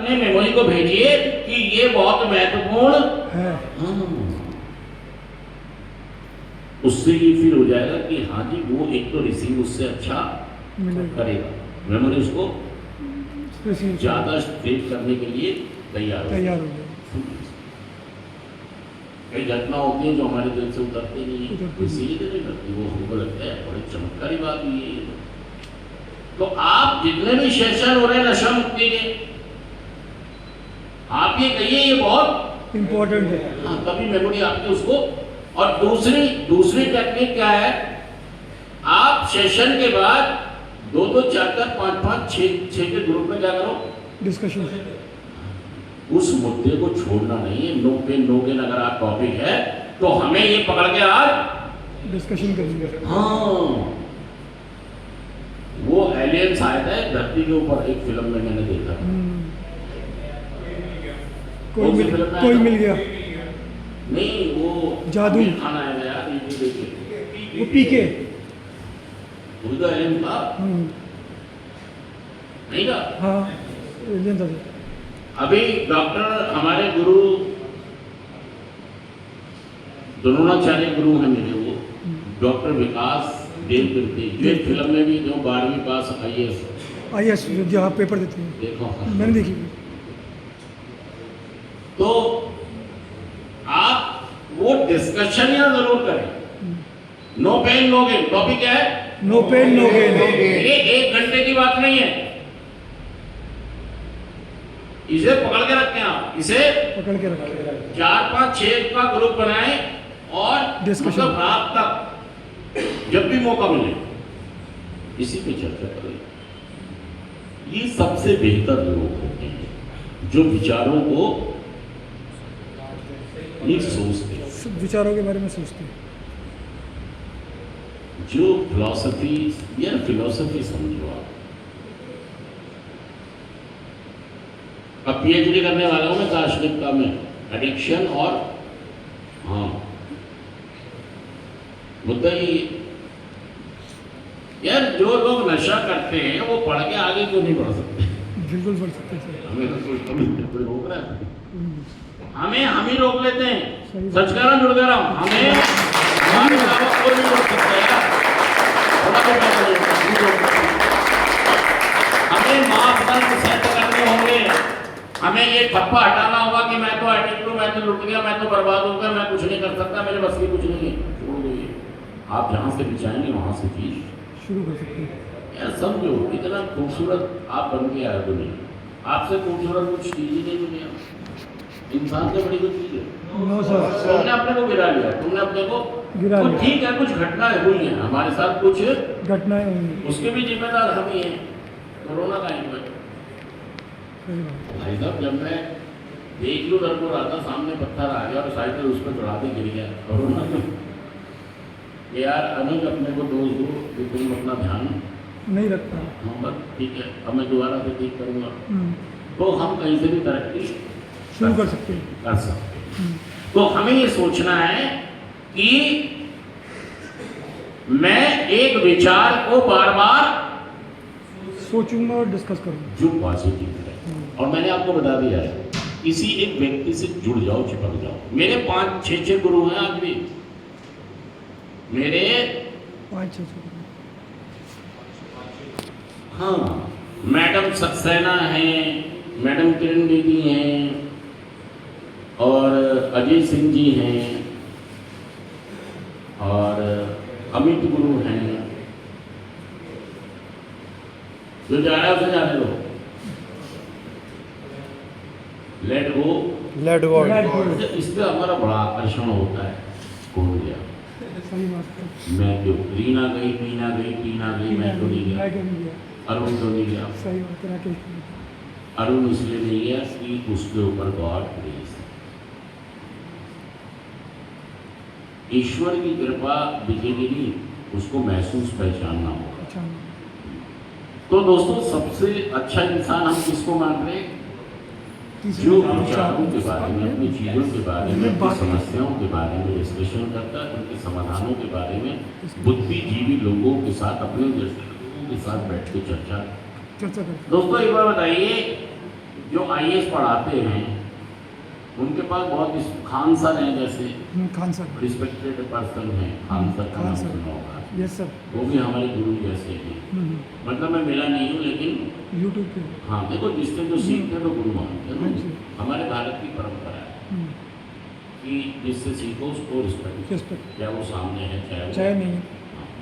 अपने मेमोरी को भेजिए कि ये बहुत महत्वपूर्ण है। उससे ये फील हो जाएगा कि हाँ जी वो एक तो रिसीव उससे अच्छा करेगा, मेमोरी उसको ज्यादा स्ट्रेट करने के लिए तैयार हो जाएगा। कई घटना होती है जो हमारे दिल से उतरती नहीं है, इसीलिए नहीं करती, वो हमको लगता है बड़ी चमत्कारी बात हुई है। तो आप जितने भी सेशन हो रहे हैं नशा मुक्ति के, आप ये कहिए ये बहुत इम्पोर्टेंट है। हाँ, तभी मेमोरी आपकी उसको। और दूसरी टेक्निक क्या है, आप सेशन के बाद 2-2, 4-4, 5-5, 6 के ग्रुप में क्या करो, डिस्कशन। उस मुद्दे को छोड़ना नहीं है। नो पेन नो गेन अगर आप टॉपिक है तो हमें ये पकड़ के आज डिस्कशन करेंगे। हाँ, वो एलियंस आया था धरती के ऊपर, एक फिल्म में मैंने देखा था। कोई मिल गया नहीं, वो जादू खाना है यार, ये देखिए वो पीके वो तो एलियन था नहीं था। हाँ एलियन था। अभी डॉक्टर हमारे गुरु द्रोणाचार्य गुरु हैं मेरे, वो डॉक्टर विकास देव कीर्ति, जो एक फिल्म में भी जो 12वीं पास IAS जो आप पेपर देते हैं, देखो मैंने देखी। तो आप वो डिस्कशन या जरूर करें। No pain no gain topic क्या है, नो पेन नो गेन। ये 1 घंटे की बात नहीं है, इसे पकड़ के रखें, आप इसे पकड़ के रखें। 4-5-6 का ग्रुप बनाएं और डिस्कशन रात तक जब भी मौका मिले इसी पे चर्चा करें। ये सबसे बेहतर लोग होते हैं जो विचारों को नहीं सोचते, विचारों के बारे में सोचते हैं, जो फिलॉसफी या फिलॉसफी समझो आप। अब PhD करने वाला हूं मैं दार्शनिकता में, एडिक्शन और हाँ मुद्दा ये यार, जो लोग नशा करते हैं वो पढ़ के आगे क्यों नहीं बढ़ सकते? बिल्कुल बढ़ सकते हैं। हमें तो कोई रोक रहा है, हमें हम ही रोक लेते हैं। सच कह रहा हूं, जुड़ कह रहा हूं, हमें हमारे अलावा कोई नहीं रोक सकता है। हमें मापदंड सेट करने होंगे, हमें ये ठप्पा हटाना होगा कि मैं तो एडिक्ट हूँ, मैं तो लुट गया, मैं तो बर्बाद हो गया, मैं कुछ नहीं कर सकता, मेरे बस की कुछ नहीं है। छोड़ दो ये, आप जहाँ से भी चाहेंगे वहाँ से चीज शुरू कर सकते हैं। यार समझो इतना खूबसूरत आप बन के आए दुनिया, आपसे खूबसूरत कुछ चीज ही नहीं दुनिया, इंसान से बड़ी कोई चीज है। नो सर, तुमने अपने को गिरा लिया, तुमने अपने को गिरा लिया। ठीक है, कुछ घटनाएं हुई हैं हमारे साथ, कुछ घटनाएं हुई, उसके भी जिम्मेदार हम ही हैं। कोरोना का इन्वेट भाई साहब, जब मैं देख लूँ डर को रहा था, सामने पत्थर आ गया और साइकिल उस पर चढ़ाते गिर गया कोरोना में। यार अनंत अपने को दोष दो कि तुम अपना ध्यान नहीं रखता। हाँ बस ठीक है, अब मैं दोबारा से ठीक करूँगा, तो हम कहीं से भी तरक्की शुरू कर सकते हैं, कर सकते हैं। तो हमें ये सोचना है कि मैं एक विचार को बार बार सोचूंगा और डिस्कस करूंगा जो पॉजिटिव है। और मैंने आपको बता दिया है, किसी एक व्यक्ति से जुड़ जाओ, चिपक जाओ। मेरे 5-6 गुरु हैं आज भी, मेरे 5-6। हाँ, मैडम सक्सेना हैं, मैडम किरण दीदी हैं, और अजय सिंह जी हैं, और अमित गुरु हैं। जो जा रहा है उसे जाने दो, लेट गो। इस पे हमारा बड़ा आकर्षण होता है, कौन गया, सही बात है। मैं क्यों, रीना गई, मीना गई, टीना गई, मैं तो नहीं गया, अरुण तो नहीं गया। सही बात है, राकेश। अरुण इसलिए नहीं गया कि उसके ऊपर गॉड प्रेज, ईश्वर की कृपा दिखेगी नहीं, उसको महसूस पहचानना होगा। अच्छा, तो दोस्तों सबसे अच्छा इंसान हम किसको मान रहे हैं? जो विचारों के बारे में, अपनी चीज़ों के बारे में, अपनी समस्याओं के बारे में डिस्कशन करता है, उनके समाधानों के बारे में बुद्धिजीवी लोगों के साथ, अपने जैसे लोगों के साथ बैठ के चर्चा करते। दोस्तों एक बार बताइए, जो आईएएस पढ़ाते हैं उनके पास बहुत खान सर हैं, जैसे खान सर, रिस्पेक्टेड पर्सन हैं, खान सर का खान नाम सर। सुना होगा, यस सर। वो भी हमारे गुरु जैसे हैं। मतलब मैं मिला नहीं हूँ, लेकिन यूट्यूब पे। हाँ देखो, जिससे जो सीखते हैं तो गुरु मानते हैं हाँ ना। जी। हमारे भारत की परंपरा है कि जिससे सीखो उसको रिस्पेक्ट, रिस्पेक्ट, चाहे वो सामने है चाहे चाहे नहीं,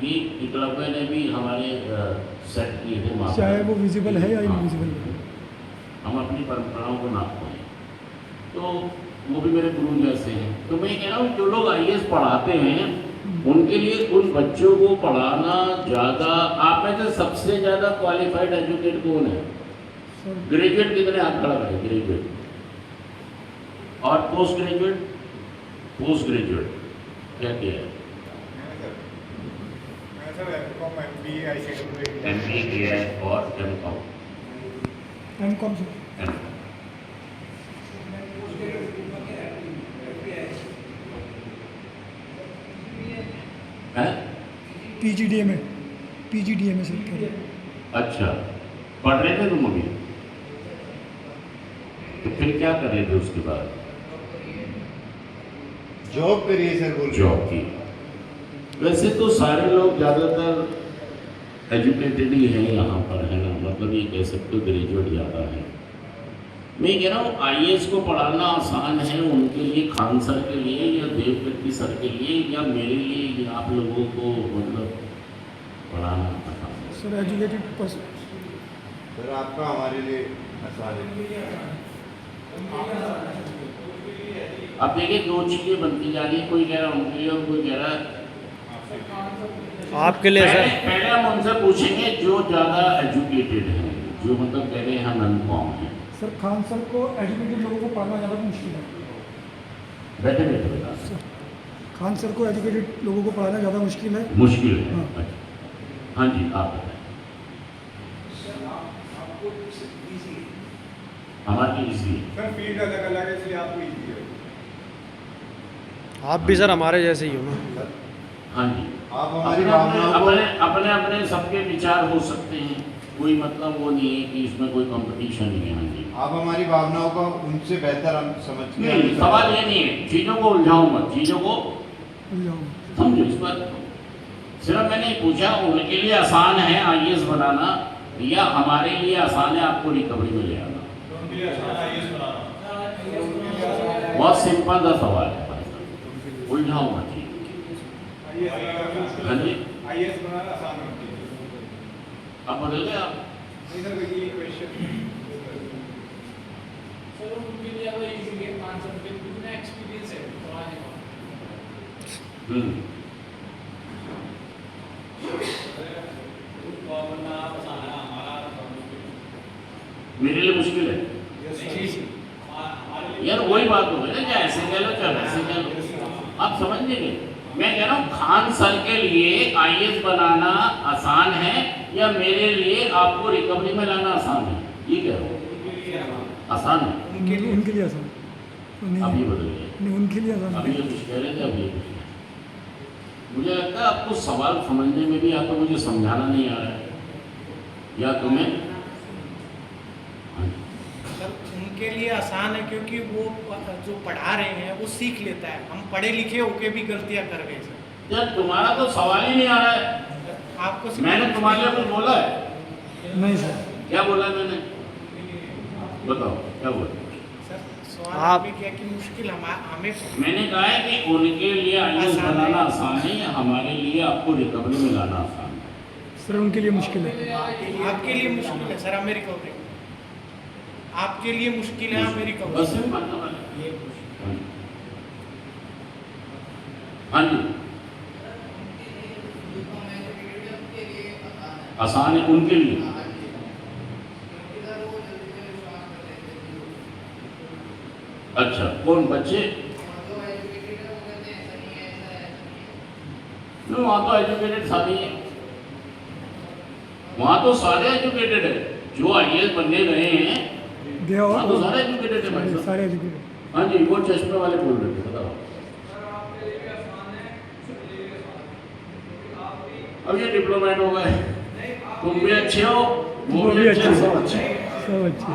ये एकलव्य ने भी हमारे सेट किए थे महाभारत। चाहे वो विजिबल है या हाँ। इनविजिबल है। हम अपनी परंपराओं को नापते हैं, तो वो भी मेरे गुरु जैसे हैं। तो मैं कह रहा हूँ जो लोग आईएएस पढ़ाते हैं उनके लिए उन बच्चों को पढ़ाना ज़्यादा, आप में से सबसे ज़्यादा क्वालिफाइड एजुकेट कौन है? सर ग्रेजुएट कितने हाथ खड़ा करें? ग्रेजुएट और पोस्ट ग्रेजुएट? पोस्ट ग्रेजुएट क्या किया है? एमबीए किया है और एमकॉम सर। पीजीडीएमए सर कह रहे हैं। अच्छा, पढ़ रहे थे तुम अभी? तो फिर क्या कर रहे थे उसके बाद? जॉब करिए सर, बोल जॉब की। वैसे तो सारे लोग ज़्यादातर एजुकेटेड ही हैं यहाँ पर, है ना, मतलब ये कह सकते हो ग्रेजुएट ज़्यादा है। मैं कह रहा हूँ आईएएस को पढ़ाना आसान है उनके लिए, खान सर के लिए या देवकीर्ति सर के लिए या मेरे लिए, या आप लोगों को मतलब पढ़ाना आसान है? Sir educated person. सर आपका हमारे लिए आसान है। अब देखिए दो चीज़ें बनती जा रही है, कोई कह रहा है उनके लिए और कोई कह रहा है आपके लिए सर। पहले हम उनसे पूछेंगे जो ज़्यादा एजुकेटेड हैं, जो मतलब कह रहे हैं हम अनकॉम हैं। सर खान सर को एजुकेटेड लोगों को पढ़ना ज़्यादा मुश्किल है। बैठे बैठे बता। खान सर को एजुकेटेड लोगों को पढ़ाना ज़्यादा मुश्किल है। मुश्किल है। हाँ। अच्छा। हाँ जी, आप बताएं। हमारे लिए इजी है। सर फील्ड अलग अलग है, इसलिए आपको इजी है। आप भी सर हमारे जैसे ही हो ना। हाँ जी, आप हमारी अपने भावनाओं को अपने अपने अपने सबके विचार हो सकते हैं, कोई मतलब वो नहीं है कि इसमें कोई कंपटीशन नहीं है। हाँ जी, आप हमारी भावनाओं को उनसे बेहतर हम समझ के नहीं, सवाल ये नहीं है, चीज़ों को उलझाओ मत, चीज़ों को समझो। इस बात को सिर्फ मैंने पूछा उनके लिए आसान है आईएएस बनाना या हमारे लिए आसान है आपको रिकवरी में ले आना? बहुत सिंपल सा सवाल है, उलझाओ मत। हाँ जी, आईएएस बनाना आसान होती है। अब बदल गए आप? नहीं सर, ये क्वेश्चन सर उनके लिए अगर इजी है आंसर पे कितना एक्सपीरियंस है पढ़ाने का। मेरे लिए मुश्किल है यार, वही बात हो गई ना, चाहे ऐसे कह लो चाहे वैसे कह लो, आप समझ लीजिए। मैं कह रहा हूँ खान सर के लिए आईएएस बनाना आसान है या मेरे लिए आपको रिकवरी में लाना आसान है? ये कह रहा हूँ आसान है। उनके लिए आसान अब ये बदल गया, नहीं, उनके लिए आसान अभी ये कुछ कह रहे थे, अभी ये कुछ कह रहे थे। मुझे लगता है आपको सवाल समझने में भी या तो मुझे समझाना नहीं आ रहा है या तुम्हें। सर उनके लिए आसान है क्योंकि वो जो पढ़ा रहे हैं वो सीख लेता है। हम पढ़े लिखे होके भी गलतियां कर गए सर। यार तुम्हारा तो सवाल ही नहीं आ रहा है। आपको मैंने तुम्हारे लिए कुछ बोला है? नहीं सर। क्या बोला है मैंने? बताओ क्या बोला? सर सवाल आप- आपने किया कि मुश्किल हमें मैंने कहा है कि उनके लिए आईएएस आसान है। बनाना आसान है या हमारे लिए आपको रिकवरी में लाना आसान है? सर उनके लिए मुश्किल है। आपके लिए मुश्किल है सर, हमें रिकवरी। आपके लिए मुश्किल है, हमें बस रिकवरी। सिंपल सवाल है। हाँ जी, आसान है उनके लिए। अच्छा, कौन बच्चे? वहाँ तो एजुकेटेड सारे हैं, वहाँ तो सारे एजुकेटेड है, जो आईएएस बनने गए हैं गया वहाँ तो और सारे एजुकेटेड है भाई साहब। सारे एजुकेटेड। हाँ जी, वो चश्मे वाले बोल रहे थे, बताओ। अब ये डिप्लोमेट हो गए, तुम भी अच्छे हो, वो भी अच्छे, सब अच्छे। सब अच्छे।